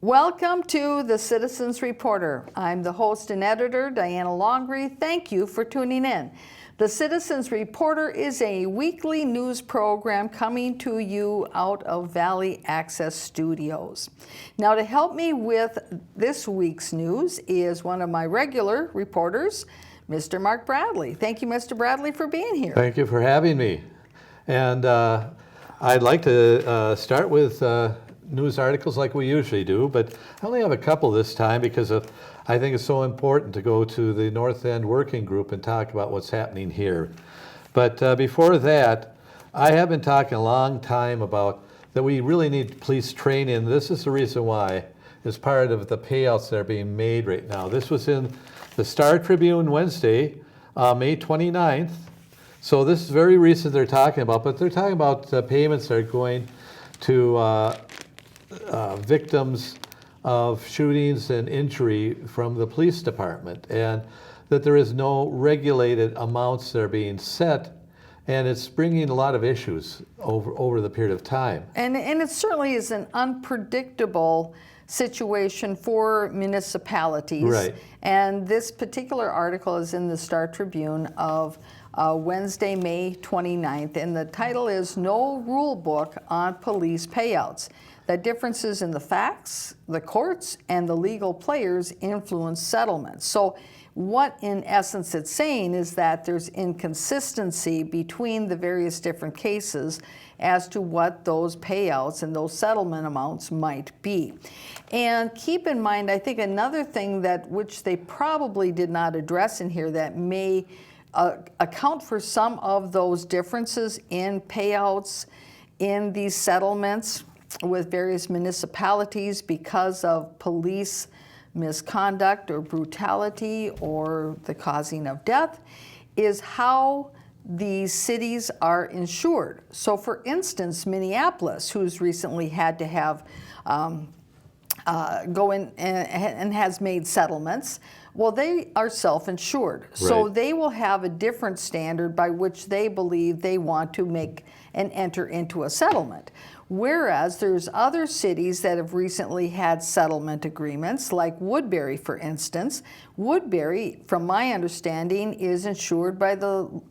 Welcome to the Citizens Reporter. I'm the host and editor, Diana Longry. Thank you for tuning in. The Citizens Reporter is a weekly news program coming to you out of Valley Access Studios. Now, to help me with this week's news is one of my regular reporters, Mr. Mark Bradley. Thank you, Mr. Bradley, for being here. Thank you for having me. And I'd like to start with news articles like we usually do, but I only have a couple this time because I think it's so important to go to the North End Working Group and talk about what's happening here. But before that, I have been talking a long time about that we really need police training. This is the reason why, as part of the payouts that are being made right now. This was in the Star Tribune Wednesday, May 29th. So this is very recent they're talking about, but they're talking about payments that are going to victims of shootings and injury from the police department, and that there is no regulated amounts that are being set, and it's bringing a lot of issues over the period of time. And it certainly is an unpredictable situation for municipalities. Right. And this particular article is in the Star Tribune of Wednesday, May 29th, and the title is No Rule Book on Police Payouts. That differences in the facts, the courts, and the legal players influence settlements. So what in essence it's saying is that there's inconsistency between the various different cases as to what those payouts and those settlement amounts might be. And keep in mind, I think another thing that which they probably did not address in here that may account for some of those differences in payouts in these settlements with various municipalities because of police misconduct or brutality or the causing of death is how these cities are insured. So for instance, Minneapolis, who's recently had to have go in and has made settlements, well, they are self-insured. Right. So they will have a different standard by which they believe they want to make and enter into a settlement. Whereas there's other cities that have recently had settlement agreements, like Woodbury, for instance. Woodbury, from my understanding, is insured by the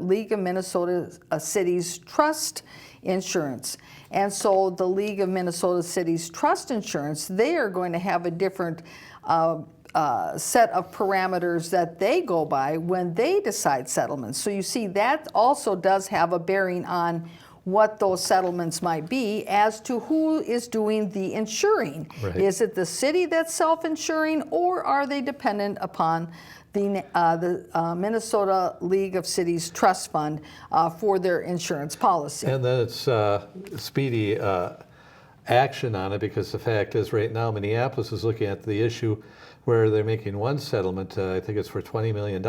League of Minnesota Cities Trust Insurance. And so the League of Minnesota Cities Trust Insurance, they are going to have a different set of parameters that they go by when they decide settlements. So you see, that also does have a bearing on what those settlements might be as to who is doing the insuring. Right. Is it the city that's self-insuring, or are they dependent upon the Minnesota League of Cities Trust Fund for their insurance policy? And then it's speedy action on it, because the fact is right now Minneapolis is looking at the issue where they're making one settlement, I think it's for $20 million,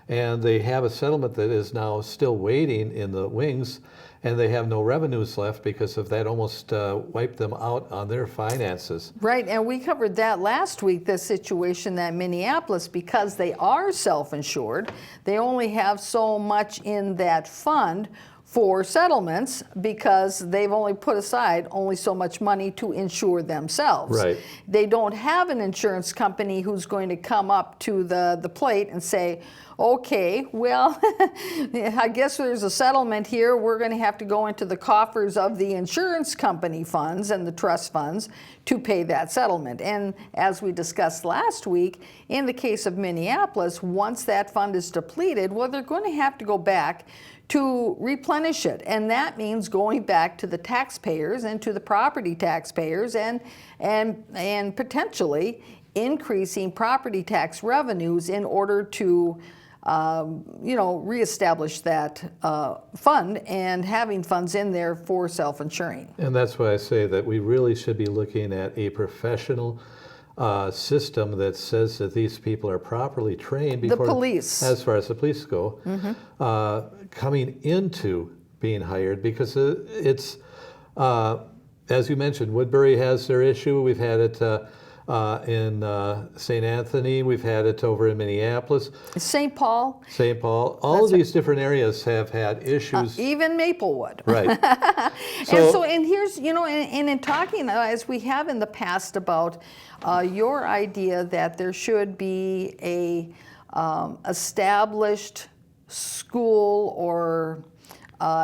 and they have a settlement that is now still waiting in the wings, and they have no revenues left because of that almost wiped them out on their finances. Right, and we covered that last week, the situation that Minneapolis, because they are self-insured, they only have so much in that fund for settlements because they've only put aside only so much money to insure themselves. Right. They don't have an insurance company who's going to come up to the plate and say, okay, well, I guess there's a settlement here. We're going to have to go into the coffers of the insurance company funds and the trust funds to pay that settlement. And as we discussed last week, in the case of Minneapolis, once that fund is depleted, well, they're going to have to go back to replenish it. And that means going back to the taxpayers and to the property taxpayers and potentially increasing property tax revenues in order to reestablish that fund and having funds in there for self-insuring. And that's why I say that we really should be looking at a professional system that says that these people are properly trained before, the police, as far as the police go, coming into being hired, because it's, as you mentioned, Woodbury has their issue. We've had it in St. Anthony. We've had it over in Minneapolis, St. Paul, St. Paul. All of these different areas have had issues. even Maplewood. Right. And here's, and in talking, as we have in the past about your idea that there should be a established school or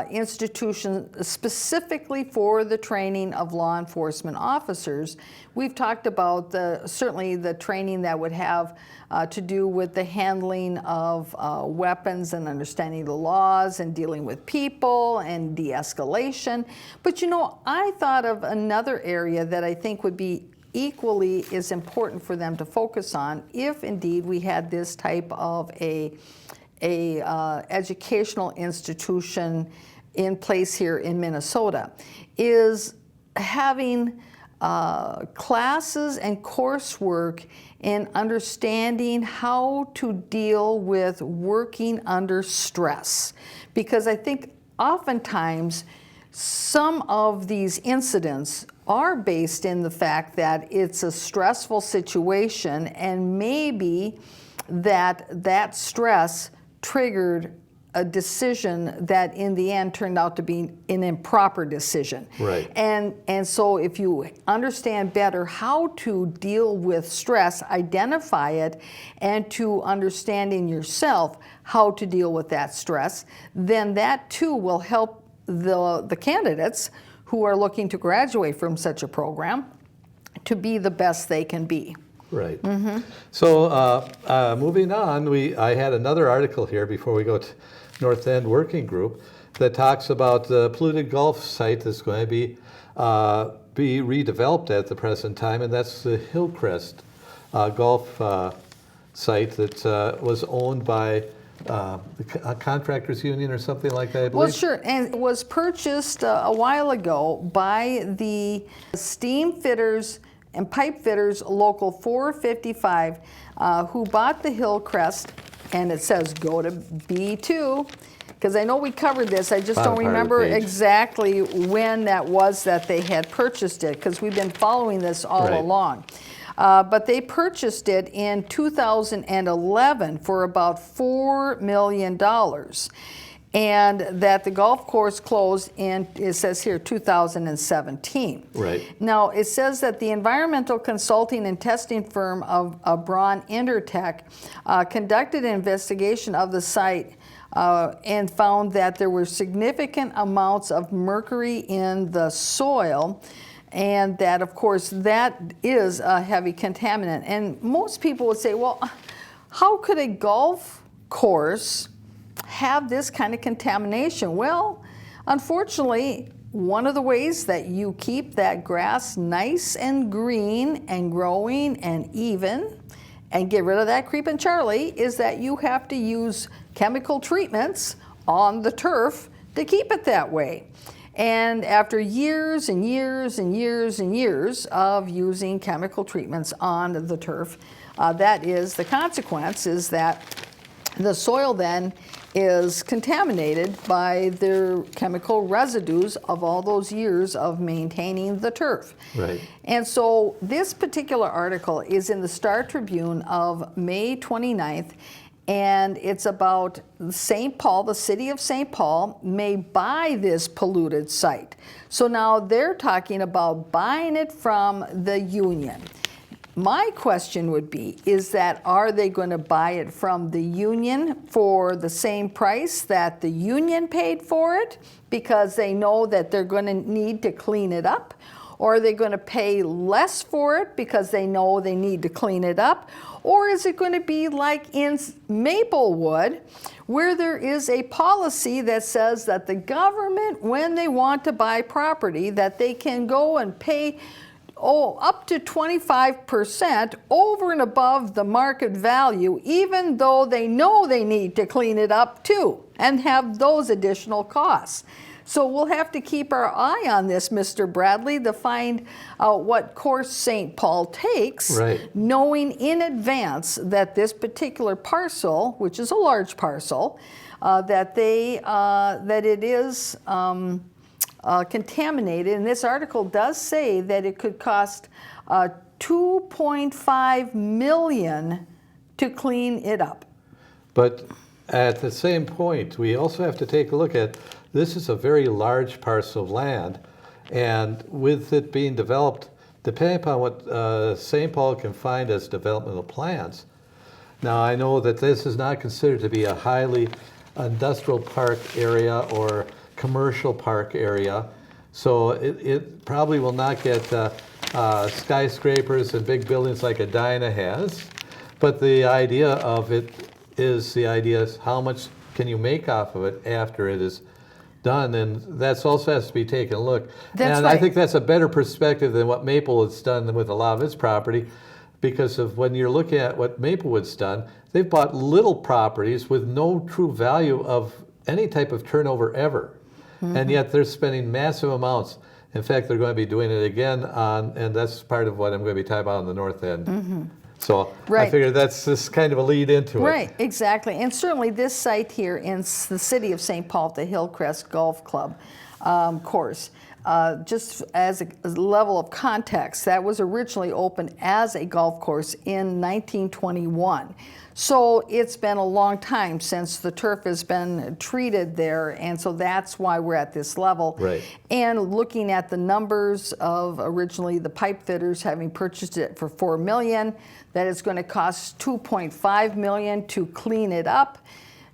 institution specifically for the training of law enforcement officers. We've talked about certainly the training that would have to do with the handling of weapons and understanding the laws and dealing with people and de-escalation. But I thought of another area that I think would be equally as important for them to focus on if indeed we had this type of a educational institution in place here in Minnesota, is having classes and coursework in understanding how to deal with working under stress. Because I think oftentimes some of these incidents are based in the fact that it's a stressful situation, and maybe that stress triggered a decision that in the end turned out to be an improper decision. Right. And so if you understand better how to deal with stress, identify it, and to understand in yourself how to deal with that stress, then that too will help the candidates who are looking to graduate from such a program to be the best they can be. Right. So moving on, I had another article here before we go to North End Working Group that talks about the polluted golf site that's going to be redeveloped at the present time, and that's the Hillcrest golf site that was owned by the Contractors Union or something like that, I believe. Well, sure, and it was purchased a while ago by the Steam Fitters and Pipe Fitters Local 455, who bought the Hillcrest, and it says go to B2, because I know we covered this, I just don't remember exactly when that was that they had purchased it, because we've been following this all along. But they purchased it in 2011 for about $4 million. And that the golf course closed in, it says here, 2017. Right. Now, it says that the environmental consulting and testing firm of Braun Intertech conducted an investigation of the site and found that there were significant amounts of mercury in the soil, and that, of course, that is a heavy contaminant. And most people would say, well, how could a golf course have this kind of contamination? Well, unfortunately, one of the ways that you keep that grass nice and green and growing and even and get rid of that creeping Charlie is that you have to use chemical treatments on the turf to keep it that way. And after years and years and years and years of using chemical treatments on the turf, that is the consequence, is that the soil then is contaminated by their chemical residues of all those years of maintaining the turf. Right. And so this particular article is in the Star Tribune of May 29th, and it's about St. Paul, the city of St. Paul may buy this polluted site. So now they're talking about buying it from the union. My question would be, is that are they going to buy it from the union for the same price that the union paid for it because they know that they're going to need to clean it up? Or are they going to pay less for it because they know they need to clean it up? Or is it going to be like in Maplewood, where there is a policy that says that the government, when they want to buy property, that they can go and pay up to 25% over and above the market value, even though they know they need to clean it up too and have those additional costs. So we'll have to keep our eye on this, Mr. Bradley, to find out what course St. Paul takes, knowing in advance that this particular parcel, which is a large parcel, that it is contaminated. And this article does say that it could cost $2.5 million to clean it up. But at the same point, we also have to take a look at, this is a very large parcel of land, and with it being developed, depending upon what St. Paul can find as developmental plans. Now, I know that this is not considered to be a highly industrial park area or commercial park area, so it probably will not get skyscrapers and big buildings like Edina has. But the idea of it is how much can you make off of it after it is done, and that's also has to be taken a look. That's and right. I think that's a better perspective than what Maplewood's done with a lot of its property, because of when you're looking at what Maplewood's done, they've bought little properties with no true value of any type of turnover ever. And yet they're spending massive amounts. In fact, they're going to be doing it again and that's part of what I'm going to be talking about on the north end. So Right. I figured that's just kind of a lead into it. Right, exactly. And certainly this site here in the city of St. Paul, the Hillcrest Golf Club course, just as a level of context, that was originally opened as a golf course in 1921. So it's been a long time since the turf has been treated there, and so that's why we're at this level. Right. And looking at the numbers of originally the pipe fitters having purchased it for $4 million, that it's going to cost $2.5 million to clean it up.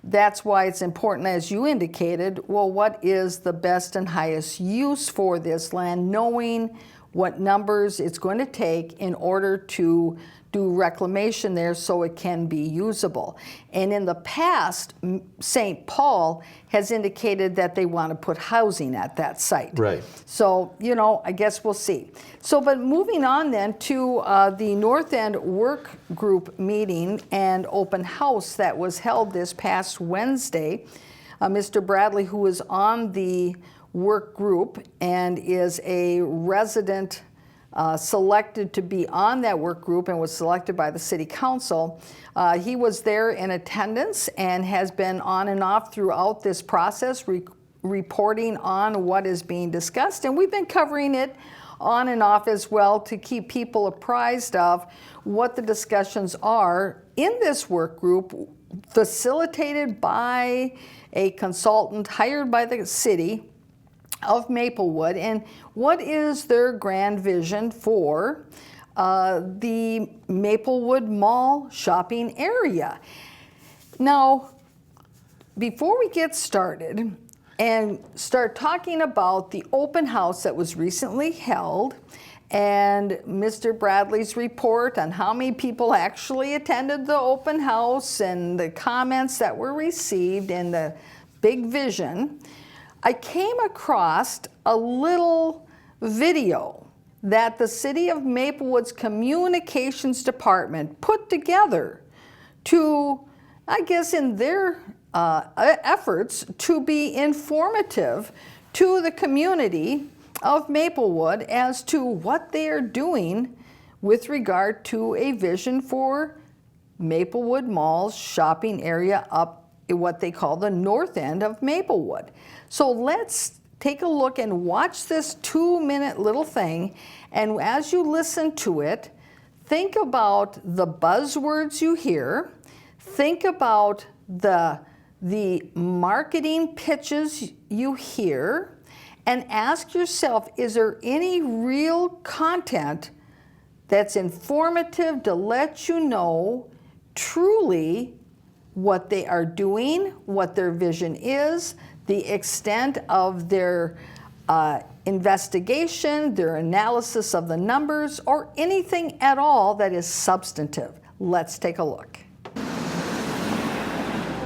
That's why it's important, as you indicated, well, what is the best and highest use for this land, knowing what numbers it's going to take in order to do reclamation there so it can be usable. And in the past, St. Paul has indicated that they want to put housing at that site. Right. So, I guess we'll see. So, but moving on then to the North End Work Group meeting and open house that was held this past Wednesday. Mr. Bradley, who is on the work group and is a resident selected to be on that work group and was selected by the city council. He was there in attendance and has been on and off throughout this process, reporting on what is being discussed. And we've been covering it on and off as well to keep people apprised of what the discussions are in this work group, facilitated by a consultant hired by the city of Maplewood, and what is their grand vision for the Maplewood Mall shopping area. Now, before we get started and start talking about the open house that was recently held and Mr. Bradley's report on how many people actually attended the open house and the comments that were received and the big vision, I came across a little video that the City of Maplewood's Communications Department put together to, I guess in their efforts to be informative to the community of Maplewood as to what they are doing with regard to a vision for Maplewood Mall's shopping area up in what they call the north end of Maplewood. So let's take a look and watch this 2-minute little thing, and as you listen to it, think about the buzzwords you hear, think about the marketing pitches you hear, and ask yourself, is there any real content that's informative to let you know truly what they are doing, what their vision is, the extent of their investigation, their analysis of the numbers, or anything at all that is substantive. Let's take a look.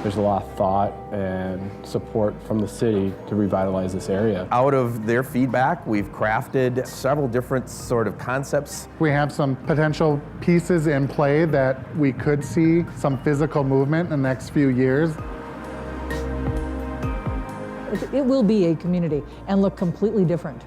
There's a lot of thought and support from the city to revitalize this area. Out of their feedback, we've crafted several different sort of concepts. We have some potential pieces in play that we could see some physical movement in the next few years. It will be a community and look completely different.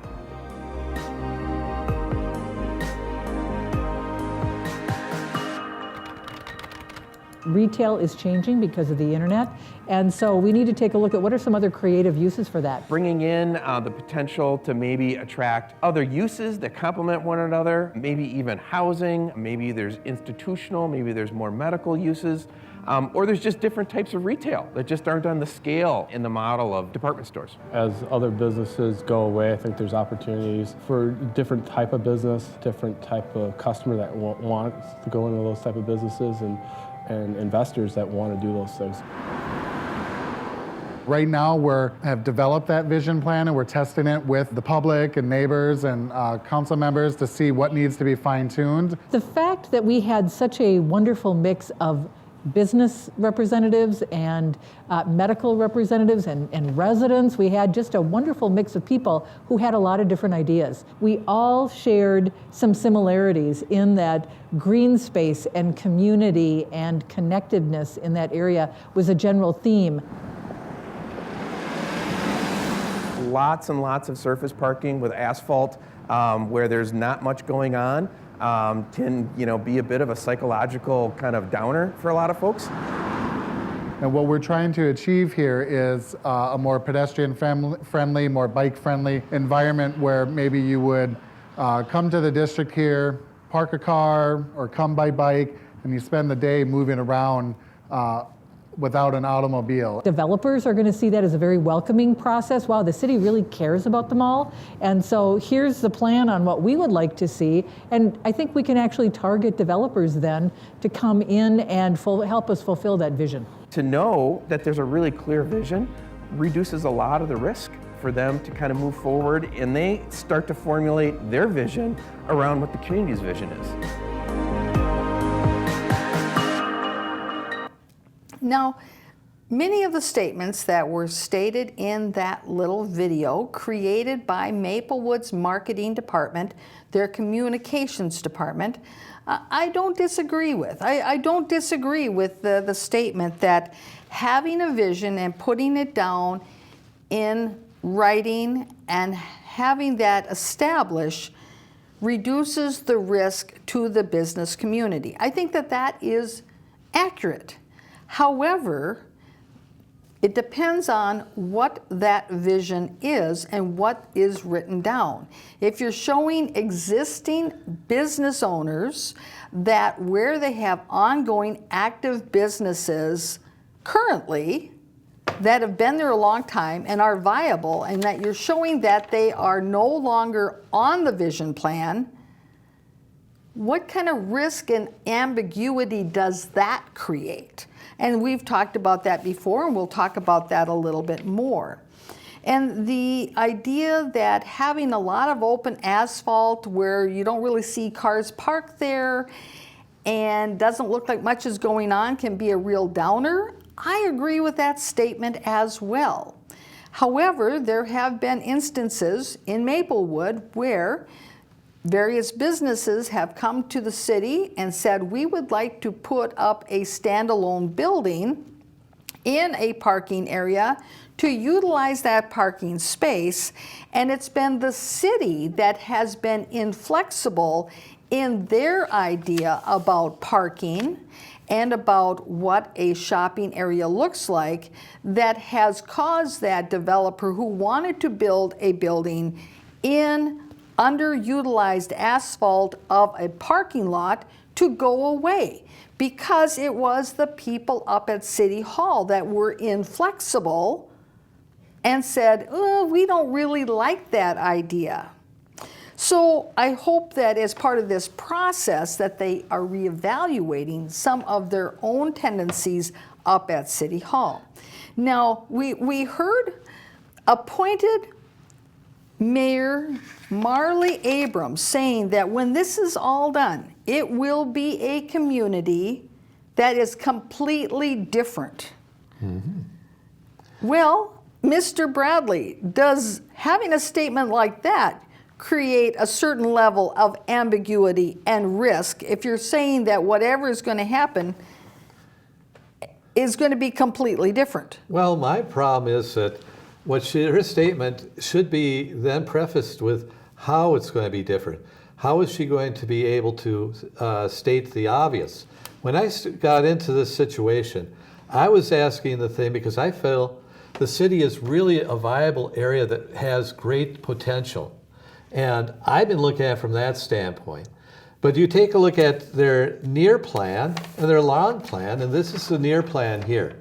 Retail is changing because of the internet, and so we need to take a look at what are some other creative uses for that. Bringing in the potential to maybe attract other uses that complement one another, maybe even housing, maybe there's institutional, maybe there's more medical uses, or there's just different types of retail that just aren't on the scale in the model of department stores. As other businesses go away, I think there's opportunities for different type of business, different type of customer that wants to go into those type of businesses, and investors that want to do those things. Right now, have developed that vision plan, and we're testing it with the public and neighbors and council members to see what needs to be fine-tuned. The fact that we had such a wonderful mix of business representatives and medical representatives and residents. We had just a wonderful mix of people who had a lot of different ideas. We all shared some similarities in that green space and community and connectiveness in that area was a general theme. Lots and lots of surface parking with asphalt where there's not much going on. Can be a bit of a psychological kind of downer for a lot of folks. And what we're trying to achieve here is a more pedestrian friendly, more bike friendly environment where maybe you would come to the district here, park a car, or come by bike, and you spend the day moving around without an automobile. Developers are going to see that as a very welcoming process. Wow, the city really cares about them all. And so here's the plan on what we would like to see. And I think we can actually target developers then to come in and help us fulfill that vision. To know that there's a really clear vision reduces a lot of the risk for them to kind of move forward, and they start to formulate their vision around what the community's vision is. Now, many of the statements that were stated in that little video created by Maplewood's marketing department, their communications department, I don't disagree with. I don't disagree with the statement that having a vision and putting it down in writing and having that established reduces the risk to the business community. I think that that is accurate. However, it depends on what that vision is and what is written down. If you're showing existing business owners that where they have ongoing active businesses currently that have been there a long time and are viable, and that you're showing that they are no longer on the vision plan, what kind of risk and ambiguity does that create? And we've talked about that before, and we'll talk about that a little bit more. And the idea that having a lot of open asphalt where you don't really see cars parked there and doesn't look like much is going on can be a real downer. I agree with that statement as well. However, there have been instances in Maplewood where various businesses have come to the city and said, we would like to put up a standalone building in a parking area to utilize that parking space, and it's been the city that has been inflexible in their idea about parking and about what a shopping area looks like that has caused that developer who wanted to build a building in underutilized asphalt of a parking lot to go away, because it was the people up at City Hall that were inflexible and said, oh, we don't really like that idea. So I hope that as part of this process that they are reevaluating some of their own tendencies up at City Hall. Now, we heard appointed Mayor Marley Abrams saying that when this is all done, it will be a community that is completely different. Mm-hmm. Well, Mr. Bradley, does having a statement like that create a certain level of ambiguity and risk if you're saying that whatever is going to happen is going to be completely different? Well, my problem is that her statement should be then prefaced with how it's going to be different. how is she going to be able to state the obvious? When I got into this situation, I was asking the thing because I feel the city is really a viable area that has great potential. And I've been looking at it from that standpoint. But you take a look at their near plan and their long plan, and this is the near plan here.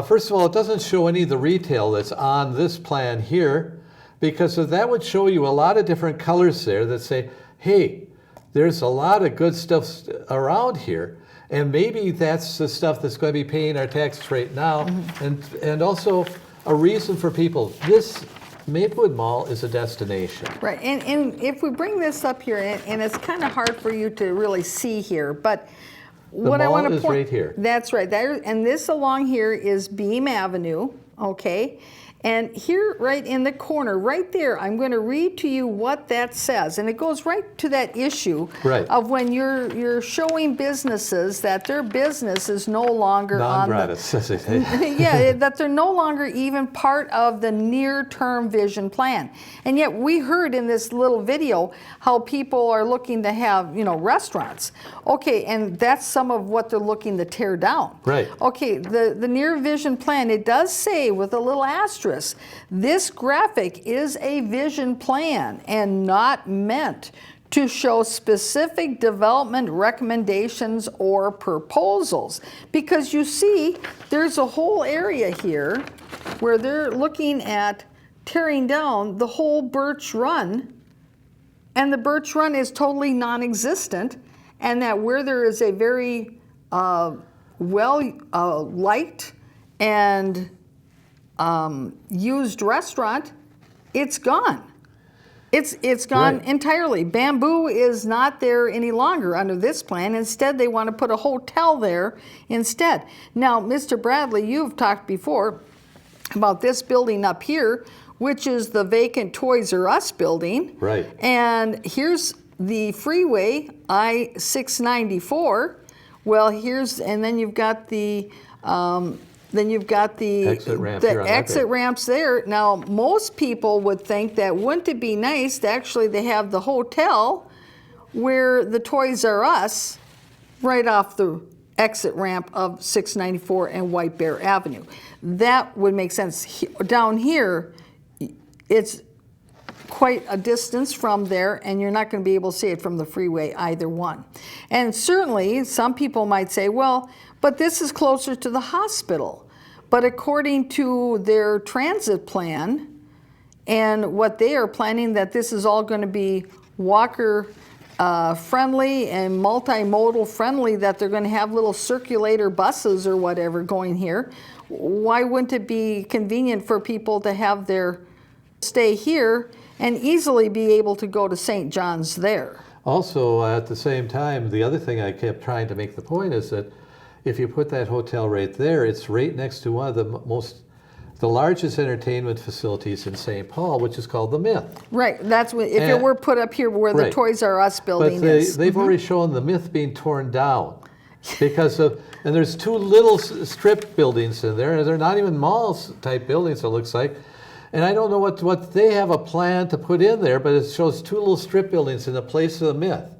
First of all, it doesn't show any of the retail that's on this plan here, because that would show you a lot of different colors there that say, hey, there's a lot of good stuff around here. And maybe that's the stuff that's going to be paying our tax rate now. And also a reason for people. This Maplewood Mall is a destination. Right, and if we bring this up here, and it's kind of hard for you to really see here, but what I mall want to is point, right here. That's right, and this along here is Beam Avenue, okay? And here, right in the corner, right there, I'm going to read to you what that says, and it goes right to that issue Right. of when you're showing businesses that their business is no longer on the Non-gratis, as they say. yeah, that they're no longer even part of the near-term vision plan. And yet we heard in this little video how people are looking to have, restaurants. Okay, and that's some of what they're looking to tear down. Right. Okay, the near vision plan, it does say with a little asterisk, this graphic is a vision plan and not meant to show specific development recommendations or proposals. Because you see, there's a whole area here where they're looking at tearing down the whole Birch Run, and the Birch Run is totally non-existent, and that where there is a very liked and used restaurant, it's gone. It's gone Right. entirely. Bamboo is not there any longer under this plan. Instead, they want to put a hotel there instead. Now, Mr. Bradley, you've talked before about this building up here, which is the vacant Toys R Us building. Right. And here's the freeway, I-694. Well, and then you've got the Exit ramp here on that exit bit. ramps there. Now, most people would think that wouldn't it be nice to actually they have the hotel where the Toys R Us right off the exit ramp of 694 and White Bear Avenue. That would make sense. Down here, it's quite a distance from there, and you're not going to be able to see it from the freeway, either one. And certainly, some people might say, well, but this is closer to the hospital. But according to their transit plan and what they are planning, that this is all going to be walker friendly and multimodal friendly, that they're going to have little circulator buses or whatever going here. Why wouldn't it be convenient for people to have their stay here and easily be able to go to St. John's there? Also, at the same time, the other thing I kept trying to make the point is that if you put that hotel right there, it's right next to one of the largest entertainment facilities in St. Paul, which is called the Myth. Right, that's what, if it were put up here where the Right. Toys R Us building But is. they've already shown the Myth being torn down because of, and there's two little strip buildings in there, and they're not even malls type buildings, it looks like. And I don't know what they have a plan to put in there, but it shows two little strip buildings in the place of the Myth.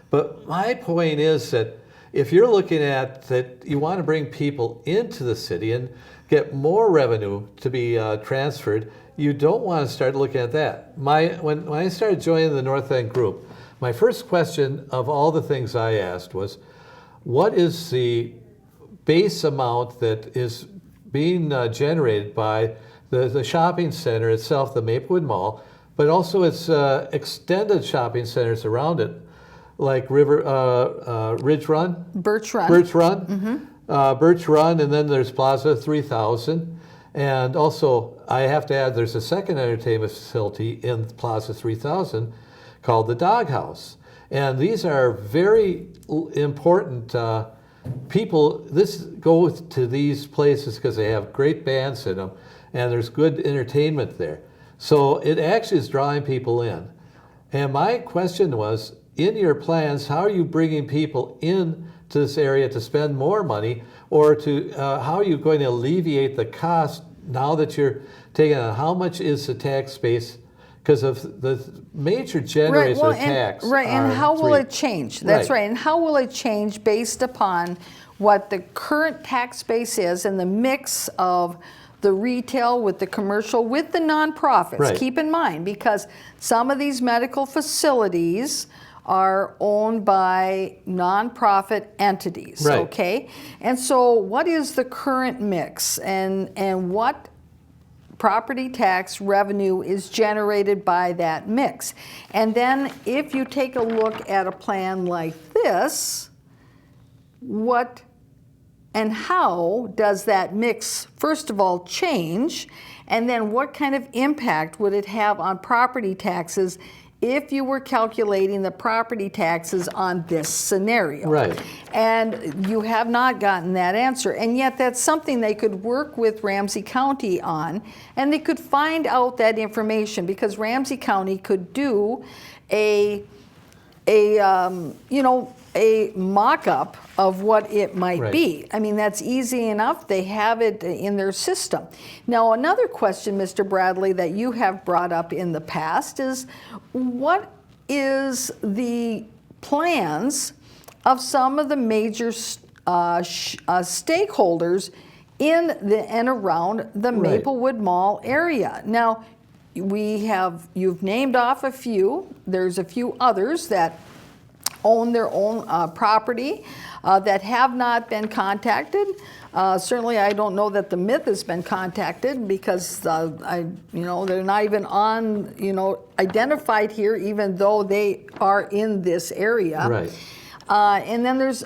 But my point is that if you're looking at that you want to bring people into the city and get more revenue to be transferred, you don't want to start looking at that. When I started joining the North End group, my first question of all the things I asked was, what is the base amount that is being generated by the shopping center itself, the Maplewood Mall, but also its extended shopping centers around it, like Ridge Run? Birch Run. Birch Run. Birch Run, and then there's Plaza 3000. And also, I have to add, there's a second entertainment facility in Plaza 3000 called the Doghouse. And these are very important people. This go to these places because they have great bands in them, and there's good entertainment there. So it actually is drawing people in. And my question was, in your plans, how are you bringing people in to this area to spend more money, or to how are you going to alleviate the cost now that you're taking on? How much is the tax base because of the major generators of tax. Right, and are how will three. it change? That's Right. right. And how will it change based upon what the current tax base is and the mix of the retail with the commercial with the nonprofits? Right. Keep in mind, because some of these medical facilities are owned by nonprofit entities, Right. okay? And so what is the current mix and what property tax revenue is generated by that mix? And then if you take a look at a plan like this, what and how does that mix, first of all, change? And then what kind of impact would it have on property taxes if you were calculating the property taxes on this scenario? Right. And you have not gotten that answer. And yet that's something they could work with Ramsey County on, and they could find out that information, because Ramsey County could do a mock-up of what it might Right. be. I mean, that's easy enough. They have it in their system. Now, another question, Mr. Bradley, that you have brought up in the past is, what is the plans of some of the major stakeholders in the and around the Right. Maplewood Mall area? Now, you've named off a few. There's a few others that own their own property that have not been contacted. Certainly, I don't know that the Myth has been contacted, because they're not even identified here, even though they are in this area. Right. And then there's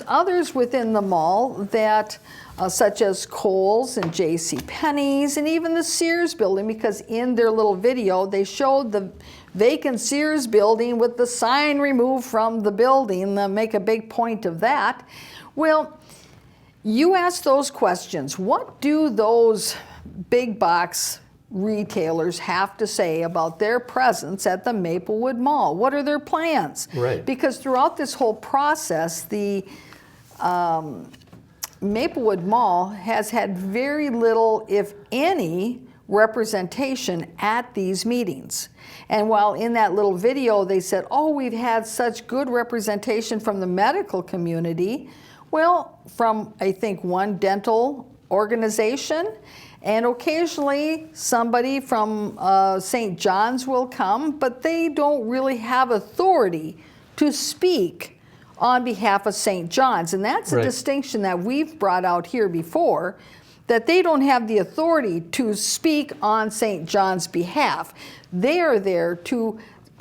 others within the mall that, such as Kohl's and J.C. Penney's and even the Sears building, because in their little video they showed the vacant Sears building with the sign removed from the building. They make a big point of that. Well, you ask those questions. What do those big box retailers have to say about their presence at the Maplewood Mall? What are their plans? Right. Because throughout this whole process, the Maplewood Mall has had very little, if any, representation at these meetings. And while in that little video they said, oh, we've had such good representation from the medical community, well, from I think one dental organization, and occasionally somebody from St. John's will come, but they don't really have authority to speak on behalf of St. John's. And that's a Right. distinction that we've brought out here before, that they don't have the authority to speak on St. John's behalf. They are there to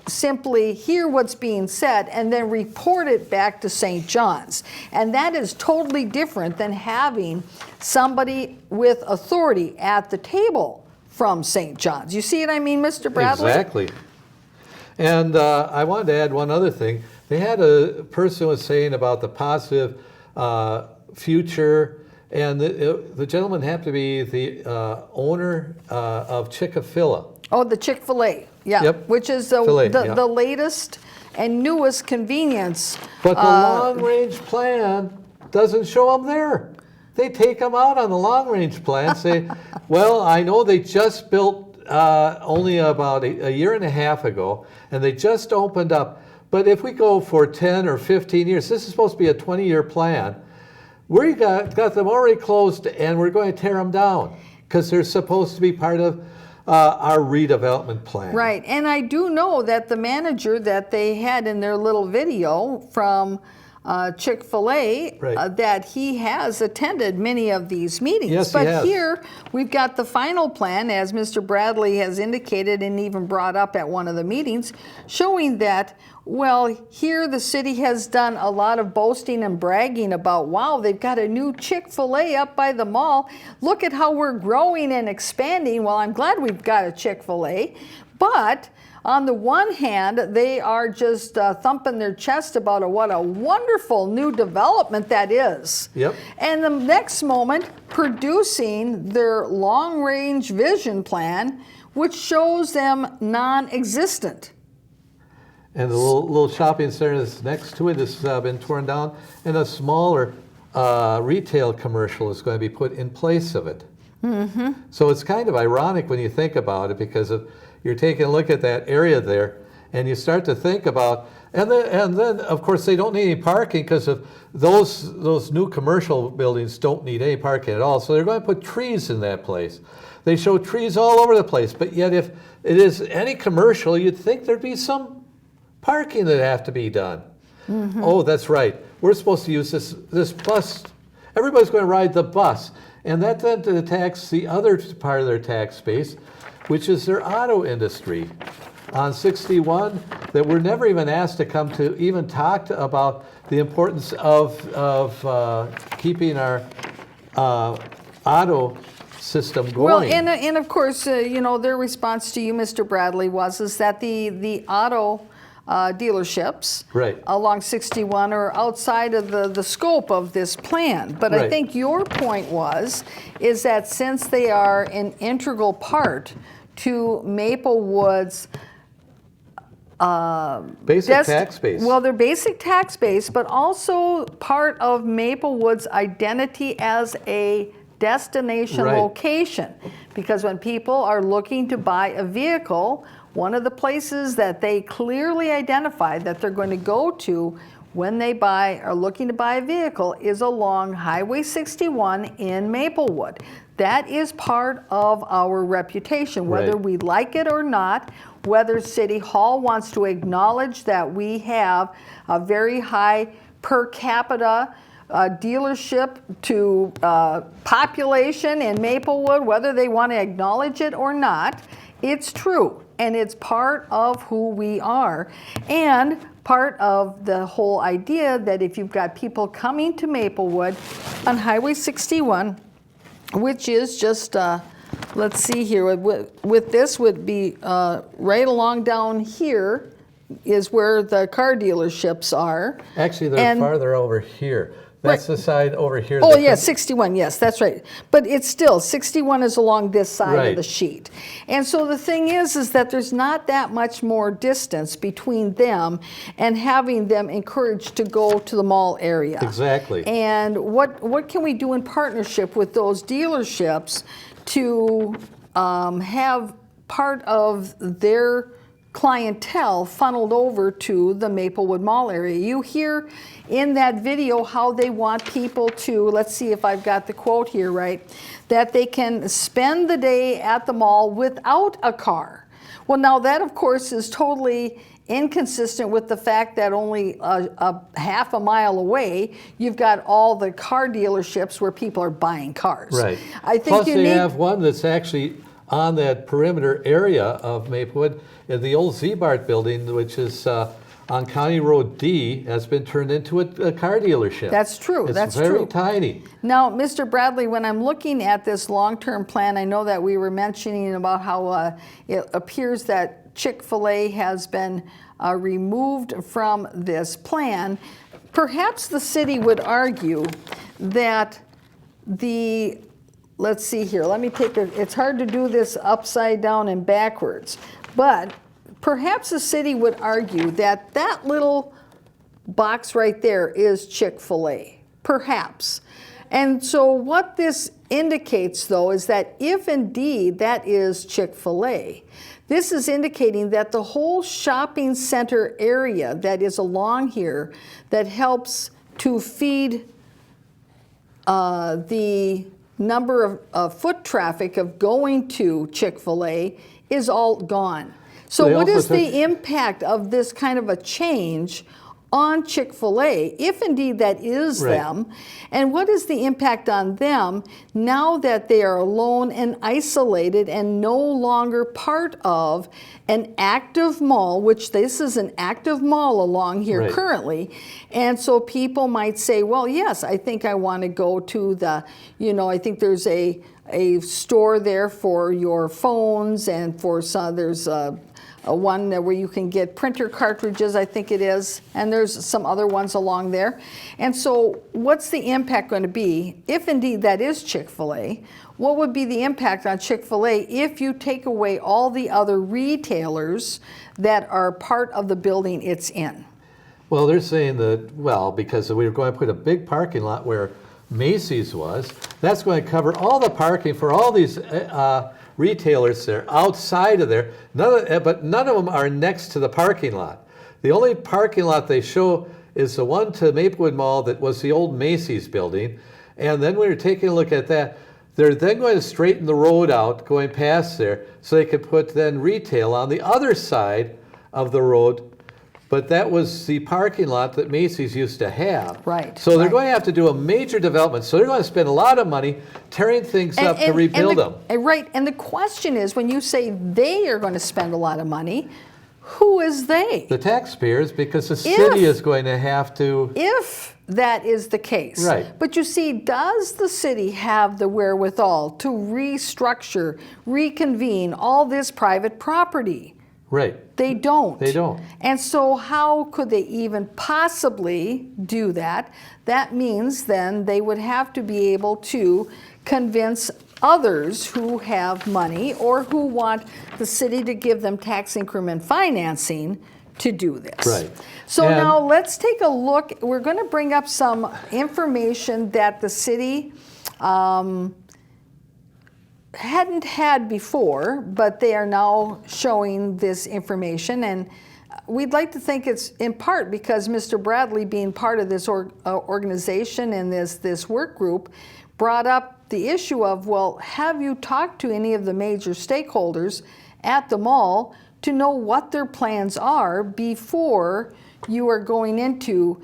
simply hear what's being said and then report it back to St. John's. And that is totally different than having somebody with authority at the table from St. John's. You see what I mean, Mr. Bradley? Exactly. And I wanted to add one other thing. They had a person was saying about the positive future, and the gentleman happened to be the owner of Chick-fil-A. Oh, the Chick-fil-A, yeah, Yep. which is Filet, yeah. the latest and newest convenience. But the long-range plan doesn't show them there. They take them out on the long-range plan, say, well, I know they just built only about a year and a half ago, and they just opened up. But if we go for 10 or 15 years, this is supposed to be a 20-year plan, we got them already closed, and we're going to tear them down because they're supposed to be part of our redevelopment plan. Right, and I do know that the manager that they had in their little video from Chick-fil-A, Right. that he has attended many of these meetings. Yes, he but has. here, we've got the final plan, as Mr. Bradley has indicated and even brought up at one of the meetings, showing that, well, here the city has done a lot of boasting and bragging about, wow, they've got a new Chick-fil-A up by the mall. Look at how we're growing and expanding. Well, I'm glad we've got a Chick-fil-A, but on the one hand, they are just thumping their chest about what a wonderful new development that is. Yep. And the next moment, producing their long-range vision plan, which shows them non-existent. And the little shopping center that's next to it has been torn down, and a smaller retail commercial is going to be put in place of it. Mm-hmm. So it's kind of ironic when you think about it, because of, you're taking a look at that area there, and you start to think about, and then of course they don't need any parking because of those new commercial buildings don't need any parking at all. So they're going to put trees in that place. They show trees all over the place, but yet if it is any commercial, you'd think there'd be some parking that have to be done. Oh, that's right. We're supposed to use this bus. Everybody's going to ride the bus. And that then attacks the other part of their tax base, which is their auto industry. On 61, that we're never even asked to come to even talk about the importance of keeping our auto system going. Well, and of course, their response to you, Mr. Bradley, is that the auto dealerships Right. along 61 are outside of the scope of this plan. But I Right. think your point is that since they are an integral part to Maplewood's Basic tax base. well, their basic tax base, but also part of Maplewood's identity as a destination Right. location. Because when people are looking to buy a vehicle, one of the places that they clearly identify that they're going to go to when they are looking to buy a vehicle is along Highway 61 in Maplewood. That is part of our reputation, whether Right. we like it or not, whether City Hall wants to acknowledge that we have a very high per capita dealership to population in Maplewood, whether they want to acknowledge it or not, it's true. And it's part of who we are. And part of the whole idea that if you've got people coming to Maplewood on Highway 61, which is just, let's see here, with this would be right along down here is where the car dealerships are. Actually, they're And- farther over here. That's Right. the side over here. Oh, that yeah, com- 61, yes, that's right. But it's still, 61 is along this side of Right. the sheet. And so the thing is that there's not that much more distance between them and having them encouraged to go to the mall area. Exactly. And what can we do in partnership with those dealerships to have part of their clientele funneled over to the Maplewood Mall area? You hear in that video how they want people to, let's see if I've got the quote here right, that they can spend the day at the mall without a car. Well, now that of course is totally inconsistent with the fact that only a half a mile away you've got all the car dealerships where people are buying cars. Right. I think Plus, you they need have one that's actually on that perimeter area of Maplewood, in the old Z-Bart building, which is on County Road D, has been turned into a car dealership. That's true, It's that's very true. tiny. Now, Mr. Bradley, when I'm looking at this long-term plan, I know that we were mentioning about how it appears that Chick-fil-A has been removed from this plan. Perhaps the city would argue that let's see here, let me it's hard to do this upside down and backwards, but perhaps the city would argue that that little box right there is Chick-fil-A, perhaps. And so what this indicates, though, is that if indeed that is Chick-fil-A, this is indicating that the whole shopping center area that is along here that helps to feed the number of foot traffic of going to Chick-fil-A is all gone. So They what also is took- the impact of this kind of a change on Chick-fil-A, if indeed that is Right. them? And what is the impact on them now that they are alone and isolated and no longer part of an active mall, which this is an active mall along here Right. currently. And so people might say, well, yes, I think I want to go to I think there's a store there for your phones and for some, there's a one where you can get printer cartridges, I think it is, and there's some other ones along there. And so what's the impact going to be, if indeed that is Chick-fil-A? What would be the impact on Chick-fil-A if you take away all the other retailers that are part of the building it's in? Well, they're saying that, because we were going to put a big parking lot where Macy's was. That's going to cover all the parking for all these retailers there outside of there. But none of them are next to the parking lot. The only parking lot they show is the one to Maplewood Mall that was the old Macy's building. And then when you're taking a look at that, they're then going to straighten the road out going past there so they could put then retail on the other side of the road. But that was the parking lot that Macy's used to have. Right, So they're right. going to have to do a major development. So they're going to spend a lot of money tearing things up to rebuild them. Right, and the question is, when you say they are going to spend a lot of money, who is they? The taxpayers, because the city is going to have to. If that is the case. Right. But you see, does the city have the wherewithal to restructure, reconvene all this private property? Right. They don't. They don't. And so how could they even possibly do that? That means then they would have to be able to convince others who have money or who want the city to give them tax increment financing to do this. Right. So And- now let's take a look. We're going to bring up some information that the city hadn't had before, but they are now showing this information. And we'd like to think it's in part because Mr. Bradley, being part of this organization and this work group, brought up the issue of, well, have you talked to any of the major stakeholders at the mall to know what their plans are before you are going into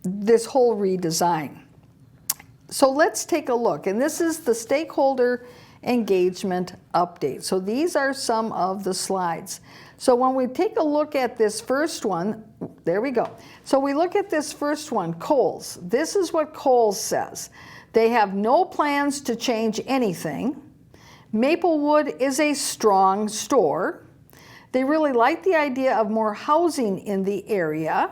this whole redesign? So let's take a look, and this is the stakeholder engagement update. So these are some of the slides. So when we take a look at this first one, there we go. So we look at this first one, Kohl's. This is what Kohl's says. They have no plans to change anything. Maplewood is a strong store. They really like the idea of more housing in the area.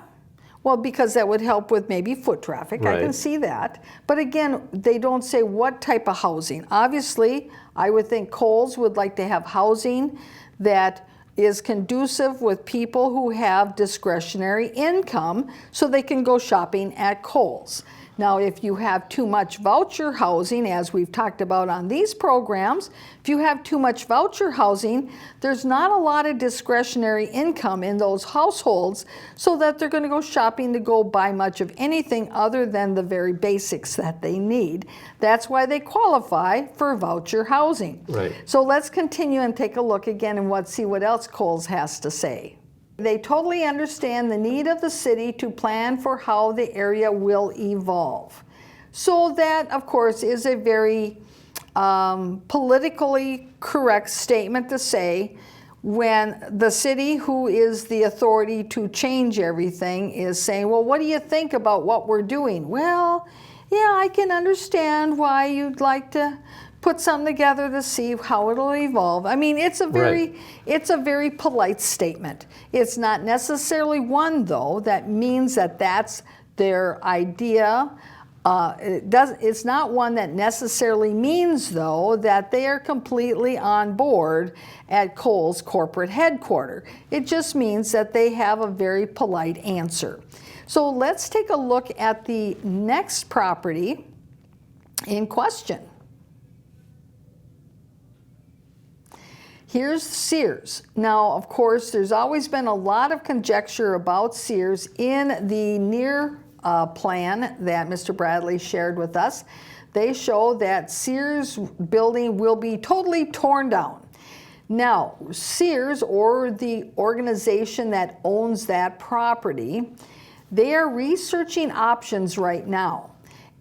Well, because that would help with maybe foot traffic. I can Right. see that. But again, they don't say what type of housing. Obviously, I would think Kohl's would like to have housing that is conducive with people who have discretionary income so they can go shopping at Kohl's. Now, if you have too much voucher housing, as we've talked about on these programs, if you have too much voucher housing, there's not a lot of discretionary income in those households so that they're going to go shopping to go buy much of anything other than the very basics that they need. That's why they qualify for voucher housing. Right. So let's continue and take a look again and see what else Kohl's has to say. They totally understand the need of the city to plan for how the area will evolve. So that, of course, is a very politically correct statement to say when the city, who is the authority to change everything, is saying, well, what do you think about what we're doing? Well, yeah, I can understand why you'd like to put something together to see how it'll evolve. I mean, it's a very polite statement. It's not necessarily one, though, that means that that's their idea. It's not one that necessarily means, though, that they are completely on board at Kohl's corporate headquarters. It just means that they have a very polite answer. So let's take a look at the next property in question. Here's Sears. Now, of course, there's always been a lot of conjecture about Sears in the near plan that Mr. Bradley shared with us. They show that Sears building will be totally torn down. Now, Sears, or the organization that owns that property, they are researching options right now.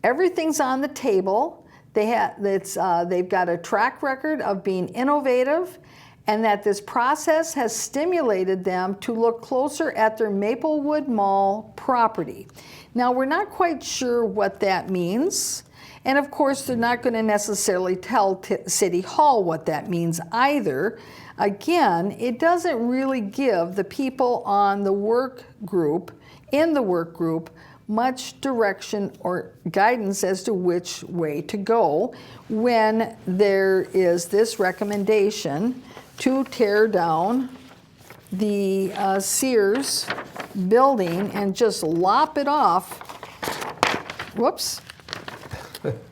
Everything's on the table. They've got a track record of being innovative, and that this process has stimulated them to look closer at their Maplewood Mall property. Now, we're not quite sure what that means, and of course, they're not going to necessarily tell City Hall what that means either. Again, it doesn't really give the people on the work group, much direction or guidance as to which way to go when there is this recommendation to tear down the Sears building and just lop it off. Whoops.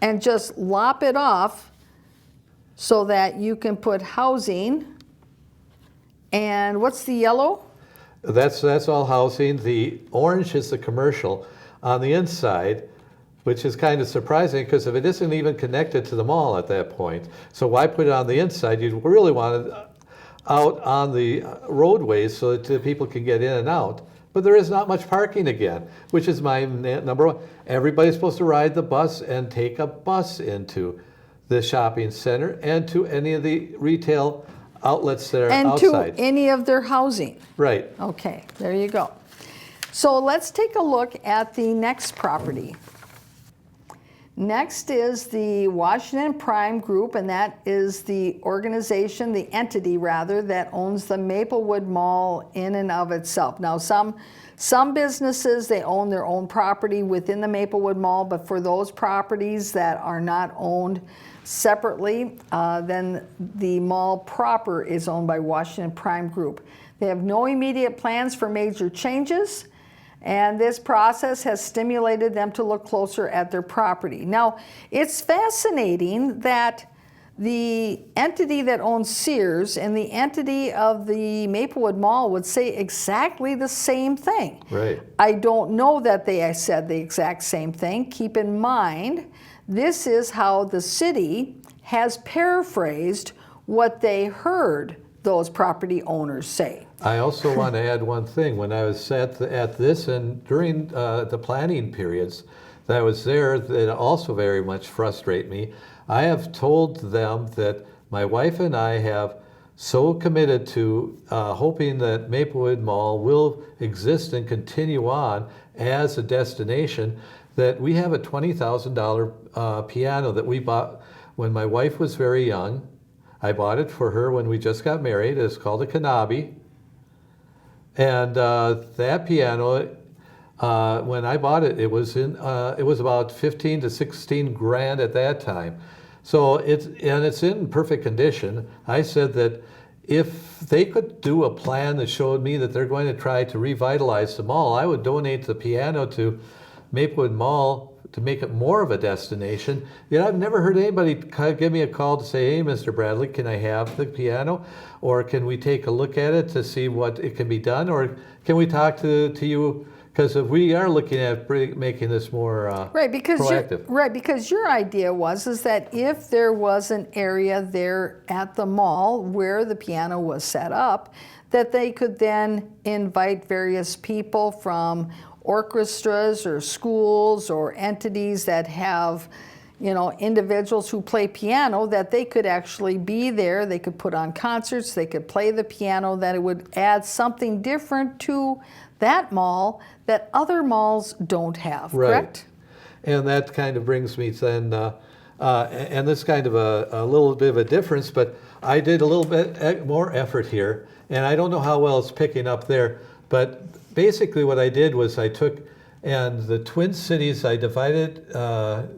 and just lop it off so that you can put housing. And what's the yellow? That's all housing. The orange is the commercial on the inside, which is kind of surprising because if it isn't even connected to the mall at that point, so why put it on the inside? You'd really want it out on the roadways so that the people can get in and out. But there is not much parking again, which is my number one. Everybody's supposed to ride the bus and take a bus into the shopping center and to any of the retail outlets that are And outside. to any of their housing. Right. Okay, there you go. So let's take a look at the next property. Next is the Washington Prime Group, and that is the organization, the entity rather, that owns the Maplewood Mall in and of itself. Now, some businesses, they own their own property within the Maplewood Mall, but for those properties that are not owned separately, then the mall proper is owned by Washington Prime Group. They have no immediate plans for major changes, and this process has stimulated them to look closer at their property. Now, it's fascinating that the entity that owns Sears and the entity of the Maplewood Mall would say exactly the same thing. Right. I don't know that they said the exact same thing. Keep in mind, this is how the city has paraphrased what they heard those property owners say. I also want to add one thing. When I was at this and during the planning periods that I was there, that also very much frustrate me. I have told them that my wife and I have so committed to hoping that Maplewood Mall will exist and continue on as a destination that we have a $20,000 piano that we bought when my wife was very young. I bought it for her when we just got married. It's called a Kanabi. And that piano, when I bought it, it was about 15 to 16 grand at that time. So it's in perfect condition. I said that if they could do a plan that showed me that they're going to try to revitalize the mall, I would donate the piano to Maplewood Mall to make it more of a destination. Yet I've never heard anybody give me a call to say, hey, Mr. Bradley, can I have the piano? Or can we take a look at it to see what it can be done? Or can we talk to you? Because if we are looking at making this more Right, because proactive. because your idea is that if there was an area there at the mall where the piano was set up, that they could then invite various people from orchestras or schools or entities that have, individuals who play piano, that they could actually be there. They could put on concerts, they could play the piano, that it would add something different to that mall that other malls don't have, correct? And that kind of brings me then, and this kind of a little bit of a difference, but I did a little bit more effort here, and I don't know how well it's picking up there, but basically what I did was I took, and the Twin Cities, I divided,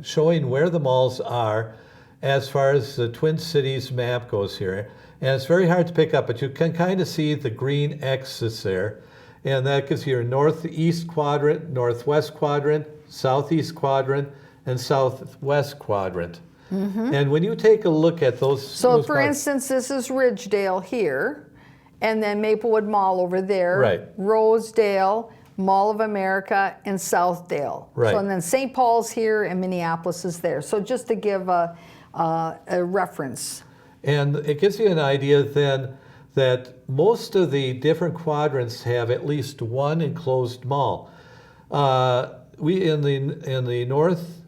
showing where the malls are as far as the Twin Cities map goes here. And it's very hard to pick up, but you can kind of see the green X that's there. And that gives you your northeast quadrant, northwest quadrant, southeast quadrant, and southwest quadrant. Mm-hmm. And when you take a look at those... So for instance, this is Ridgedale here, and then Maplewood Mall over there. Right. Rosedale, Mall of America, and Southdale. Right. So and then St. Paul's here and Minneapolis is there. So just to give a reference. And it gives you an idea then that most of the different quadrants have at least one enclosed mall. We in the north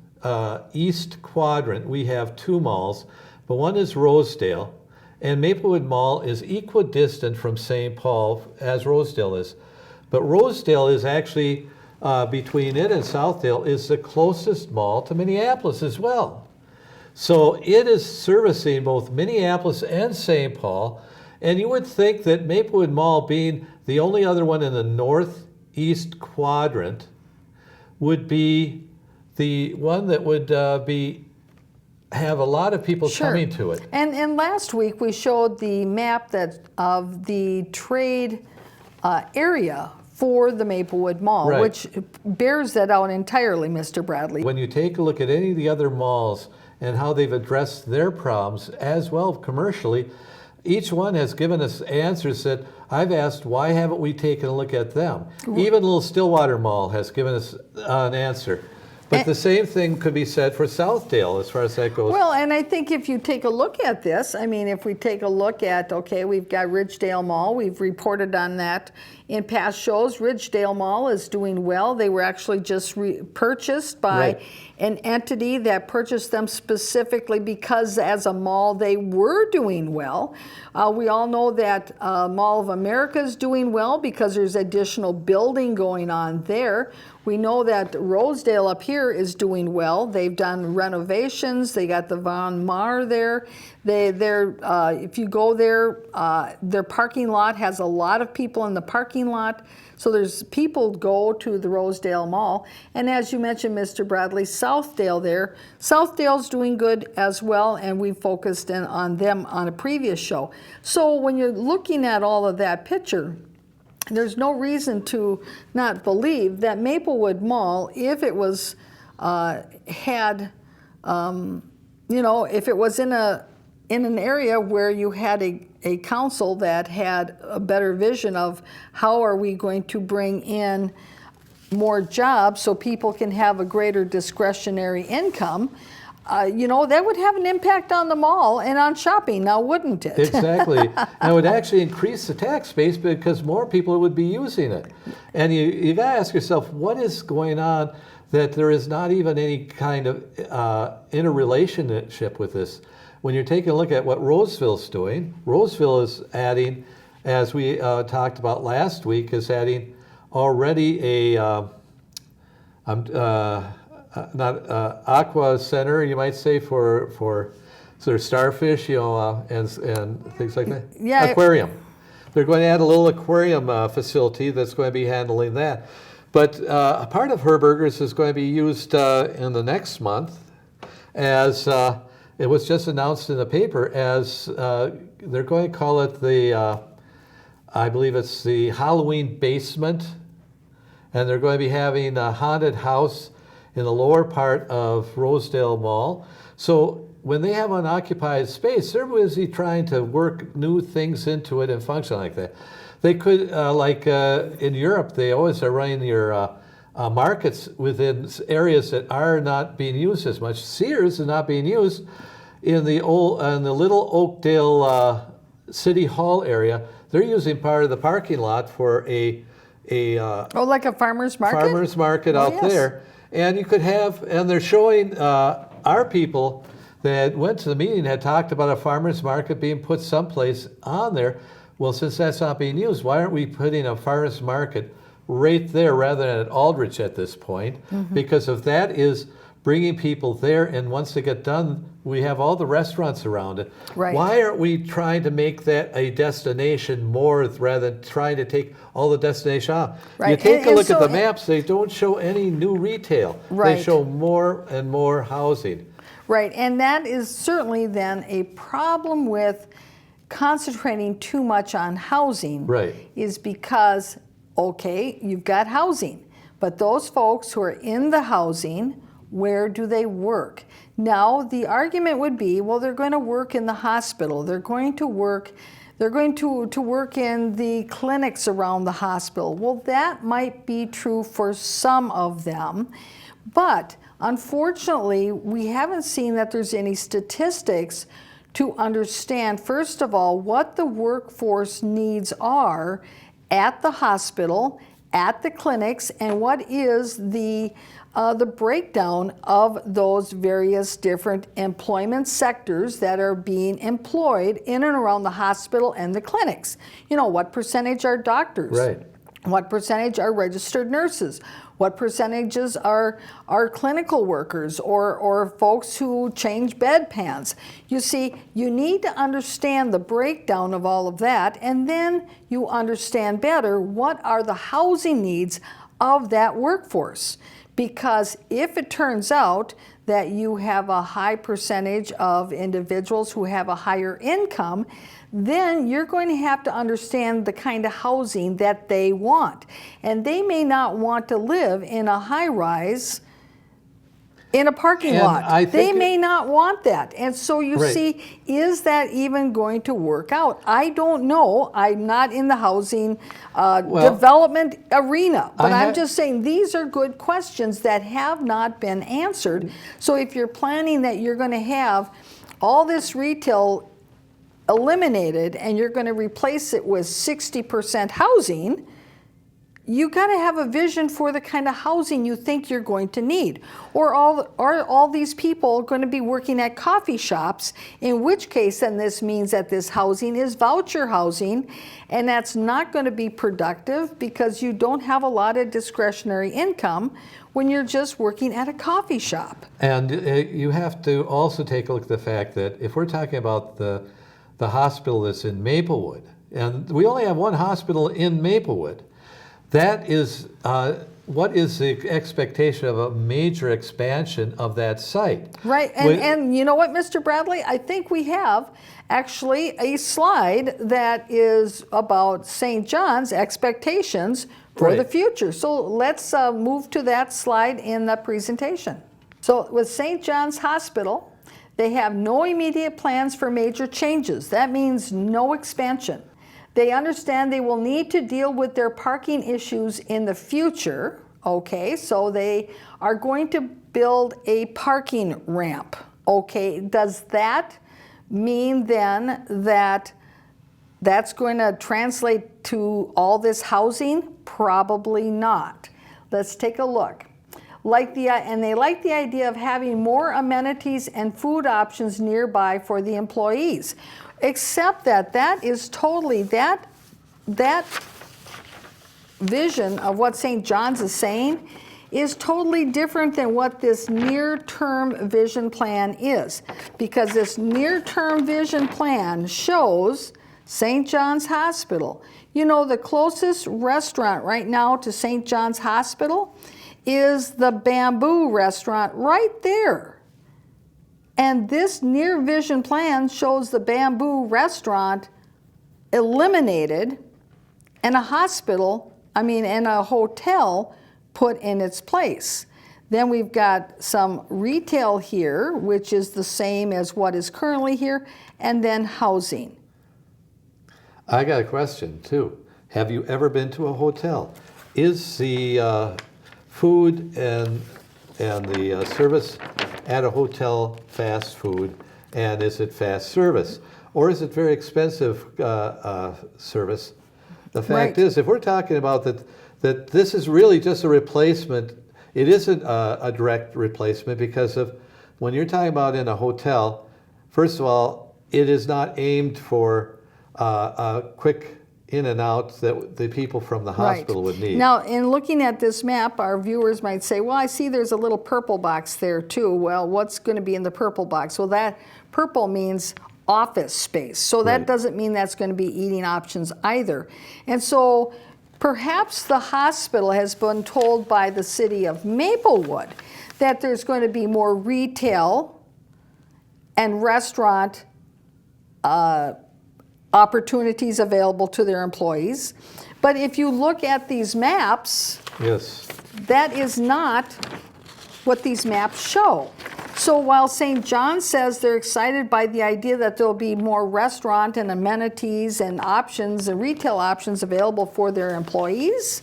east quadrant we have two malls, but one is Rosedale, and Maplewood Mall is equidistant from St. Paul as Rosedale is. But Rosedale is actually, between it and Southdale, is the closest mall to Minneapolis as well. So it is servicing both Minneapolis and St. Paul, and you would think that Maplewood Mall, being the only other one in the northeast quadrant, would be the one that would have a lot of people coming to it. And last week we showed the map of the trade area for the Maplewood Mall, Right. which bears that out entirely, Mr. Bradley. When you take a look at any of the other malls and how they've addressed their problems as well commercially, each one has given us answers that I've asked, why haven't we taken a look at them? Even Little Stillwater Mall has given us an answer. But the same thing could be said for Southdale as far as that goes. Well, and I think if you take a look at this, I mean, if we take a look at, okay, we've got Ridgedale Mall, we've reported on that in past shows. Ridgedale Mall is doing well. They were actually just purchased by Right. an entity that purchased them specifically because as a mall they were doing well. We all know that Mall of America is doing well because there's additional building going on there. We know that Rosedale up here is doing well. They've done renovations. They got the Von Mar there. If you go there, their parking lot has a lot of people in the parking lot. So there's people go to the Rosedale Mall. And as you mentioned, Mr. Bradley, Southdale there. Southdale's doing good as well, and we focused in on them on a previous show. So when you're looking at all of that picture, there's no reason to not believe that Maplewood Mall, if it was if it was in an area where you had a council that had a better vision of how are we going to bring in more jobs so people can have a greater discretionary income, that would have an impact on the mall and on shopping now, wouldn't it? Exactly. And it would actually increase the tax base because more people would be using it. And you got to ask yourself, what is going on that there is not even any kind of interrelationship with this? When you're taking a look at what Roseville's doing, Roseville is adding, as we talked about last week, is adding already aqua center, you might say, for sort of starfish, and things like that. Yeah. Aquarium. They're going to add a little aquarium facility that's going to be handling that. But a part of Herberger's is going to be used in the next month as it was just announced in the paper as they're going to call it the, I believe it's the Halloween basement. And they're going to be having a haunted house in the lower part of Rosedale Mall. So when they have unoccupied space, they're busy trying to work new things into it and function like that. They could, in Europe, they always are running your markets within areas that are not being used as much. Sears is not being used in the little Oakdale City Hall area. They're using part of the parking lot for like a farmer's market? Farmer's market out yes. there. And you could have, and they're showing our people that went to the meeting had talked about a farmer's market being put someplace on there. Well, since that's not being used, why aren't we putting a farmer's market right there rather than at Aldrich at this point? Mm-hmm. Because if that is bringing people there, and once they get done, we have all the restaurants around it. Right. Why aren't we trying to make that a destination more rather than trying to take all the destination out? Right. You take a And look so- at the maps, they don't show any new retail. Right. They show more and more housing. Right, and that is certainly then a problem with concentrating too much on housing. Right. Is because, okay, you've got housing, but those folks who are in the housing, where do they work? Now, the argument would be, well, they're going to work in the hospital. They're going to work in the clinics around the hospital. Well, that might be true for some of them, but unfortunately, we haven't seen that there's any statistics to understand, first of all, what the workforce needs are at the hospital, at the clinics, and what is the breakdown of those various different employment sectors that are being employed in and around the hospital and the clinics. What percentage are doctors? Right. What percentage are registered nurses? What percentages are clinical workers or folks who change bedpans? You see, you need to understand the breakdown of all of that, and then you understand better what are the housing needs of that workforce. Because if it turns out that you have a high percentage of individuals who have a higher income, then you're going to have to understand the kind of housing that they want. And they may not want to live in a high-rise in a parking And lot. I They think may not want that. And so you Right. see, is that even going to work out? I don't know. I'm not in the housing development arena. But I'm just saying these are good questions that have not been answered. So if you're planning that you're going to have all this retail eliminated and you're going to replace it with 60% housing, you got to have a vision for the kind of housing you think you're going to need. Or are all these people going to be working at coffee shops, in which case then this means that this housing is voucher housing, and that's not going to be productive because you don't have a lot of discretionary income when you're just working at a coffee shop. And you have to also take a look at the fact that if we're talking about the hospital that's in Maplewood, and we only have one hospital in Maplewood, that is, what is the expectation of a major expansion of that site? Right, and you know what, Mr. Bradley? I think we have actually a slide that is about St. John's expectations for the Right. future. So let's move to that slide in the presentation. So with St. John's Hospital, they have no immediate plans for major changes. That means no expansion. They understand they will need to deal with their parking issues in the future. Okay, so they are going to build a parking ramp. Okay, does that mean then that that's going to translate to all this housing? Probably not. Let's take a look. And they like the idea of having more amenities and food options nearby for the employees. Except that is totally, that vision of what St. John's is saying is totally different than what this near-term vision plan is. Because this near-term vision plan shows St. John's Hospital. You know, the closest restaurant right now to St. John's Hospital is the Bamboo restaurant right there. And this near vision plan shows the Bamboo restaurant eliminated and a hotel put in its place. Then we've got some retail here, which is the same as what is currently here, and then housing. I got a question too. Have you ever been to a hotel? Is the food and the service at a hotel fast food, and is it fast service? Or is it very expensive service? The fact is, if we're talking about that this is really just a replacement, it isn't a direct replacement because of when you're talking about in a hotel, first of all, it is not aimed for a quick in and out that the people from the hospital would need. Now, in looking at this map, our viewers might say, well, I see there's a little purple box there too. Well, what's going to be in the purple box? Well, that purple means office space. So that doesn't mean that's going to be eating options either. And so perhaps the hospital has been told by the city of Maplewood that there's going to be more retail and restaurant opportunities available to their employees. But if you look at these maps, Yes. that is not what these maps show. So while St. John says they're excited by the idea that there'll be more restaurant and amenities and options and retail options available for their employees,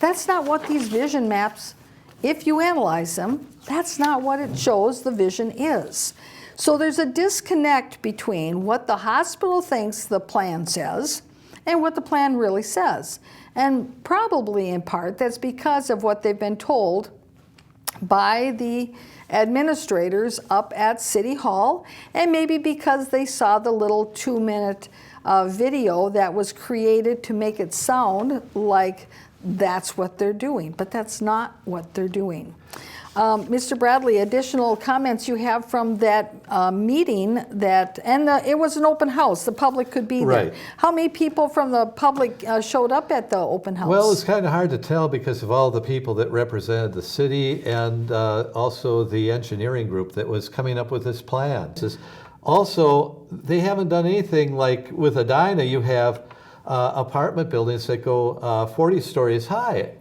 that's not what these vision maps, if you analyze them, that's not what it shows the vision is. So there's a disconnect between what the hospital thinks the plan says and what the plan really says. And probably in part that's because of what they've been told by the administrators up at City Hall, and maybe because they saw the little 2-minute video that was created to make it sound like that's what they're doing, but that's not what they're doing. Mr. Bradley, additional comments you have from that meeting it was an open house, the public could be there. Right. How many people from the public showed up at the open house? Well, it's kind of hard to tell because of all the people that represented the city and also the engineering group that was coming up with this plan. Also, they haven't done anything like with Edina. You have apartment buildings that go 40 stories high.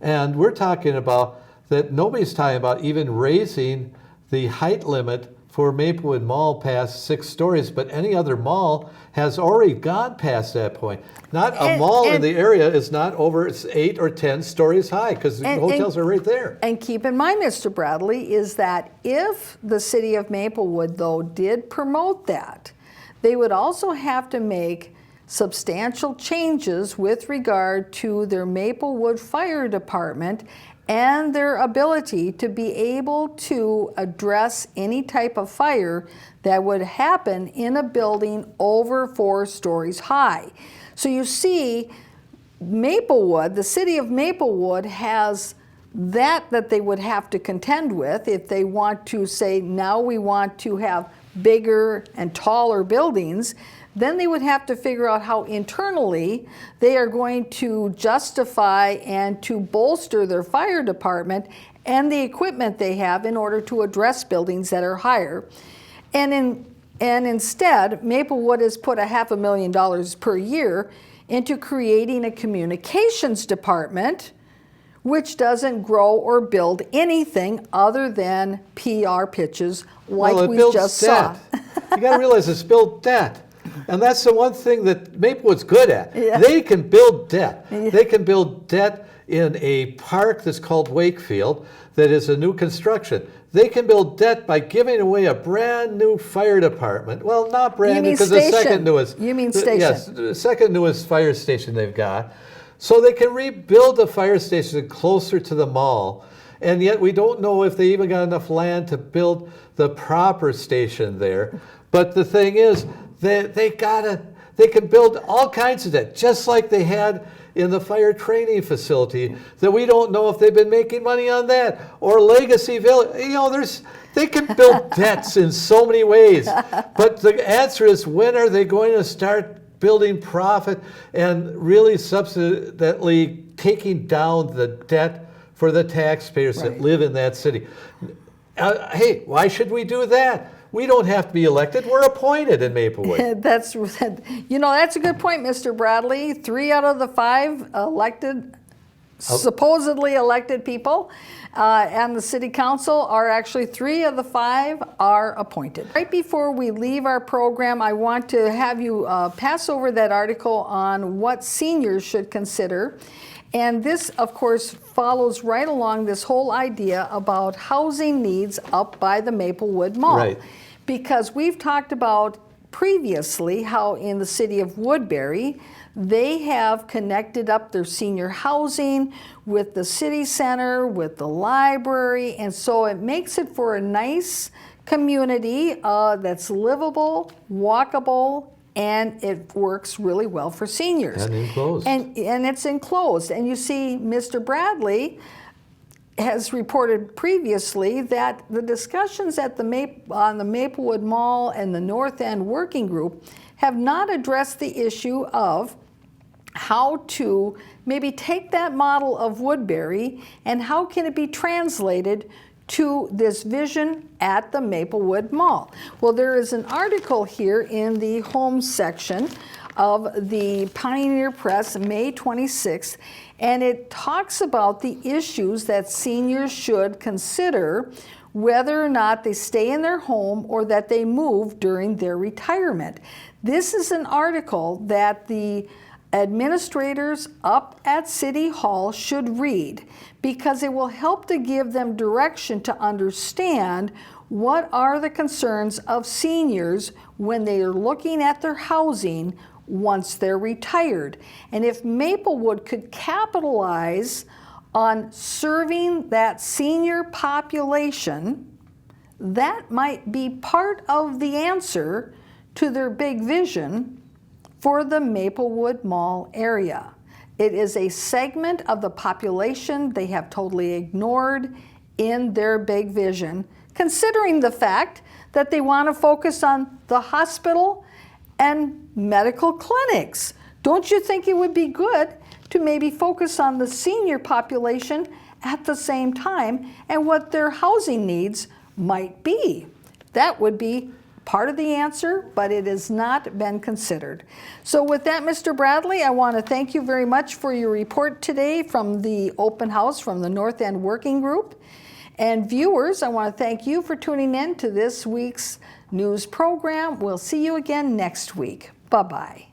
And we're talking about that nobody's talking about even raising the height limit for Maplewood Mall past 6 stories, but any other mall has already gone past that point. Not a mall in the area is not over 8 or 10 stories high because the hotels are right there. And keep in mind, Mr. Bradley, is that if the city of Maplewood, though, did promote that, they would also have to make substantial changes with regard to their Maplewood Fire Department and their ability to be able to address any type of fire that would happen in a building over 4 stories high. So you see, Maplewood, the city of Maplewood has that they would have to contend with if they want to say, now we want to have bigger and taller buildings. Then they would have to figure out how internally they are going to justify and to bolster their fire department and the equipment they have in order to address buildings that are higher. And instead, Maplewood has put $500,000 per year into creating a communications department which doesn't grow or build anything other than PR pitches like Well, it we builds just debt. saw. You got to realize it's built debt. And that's the one thing that Maplewood's good at. Yeah. They can build debt. Yeah. They can build debt in a park that's called Wakefield that is a new construction. They can build debt by giving away a brand new fire department. Well, not brand new because the second newest. You mean station. Yes, the second newest fire station they've got. So they can rebuild the fire station closer to the mall. And yet we don't know if they even got enough land to build the proper station there. But the thing is, they can build all kinds of that, just like they had in the fire training facility, that we don't know if they've been making money on that, or Legacy Village. You know, they can build debts in so many ways. But the answer is, when are they going to start building profit and really subsequently taking down the debt for the taxpayers that live in that city? Hey, why should we do that? We don't have to be elected. We're appointed in Maplewood. That's a good point, Mr. Bradley. 3 out of the 5 elected, supposedly elected people, and the city council are actually 3 of the 5 are appointed. Right before we leave our program, I want to have you pass over that article on what seniors should consider. And this, of course, follows right along this whole idea about housing needs up by the Maplewood Mall. Right. Because we've talked about previously how in the city of Woodbury, they have connected up their senior housing with the city center, with the library, and so it makes it for a nice community that's livable, walkable, and it works really well for seniors. And enclosed. And it's enclosed. And you see, Mr. Bradley has reported previously that the discussions at on the Maplewood Mall and the North End Working Group have not addressed the issue of how to maybe take that model of Woodbury and how can it be translated to this vision at the Maplewood Mall. Well, there is an article here in the home section of the Pioneer Press, May 26th, and it talks about the issues that seniors should consider whether or not they stay in their home or that they move during their retirement. This is an article that the administrators up at City Hall should read because it will help to give them direction to understand what are the concerns of seniors when they are looking at their housing once they're retired. And if Maplewood could capitalize on serving that senior population, that might be part of the answer to their big vision for the Maplewood Mall area. It is a segment of the population they have totally ignored in their big vision, considering the fact that they want to focus on the hospital and medical clinics. Don't you think it would be good to maybe focus on the senior population at the same time and what their housing needs might be? That would be part of the answer, but it has not been considered. So with that, Mr. Bradley, I want to thank you very much for your report today from the open house from the North End Working Group. And viewers, I want to thank you for tuning in to this week's news program. We'll see you again next week. Bye-bye.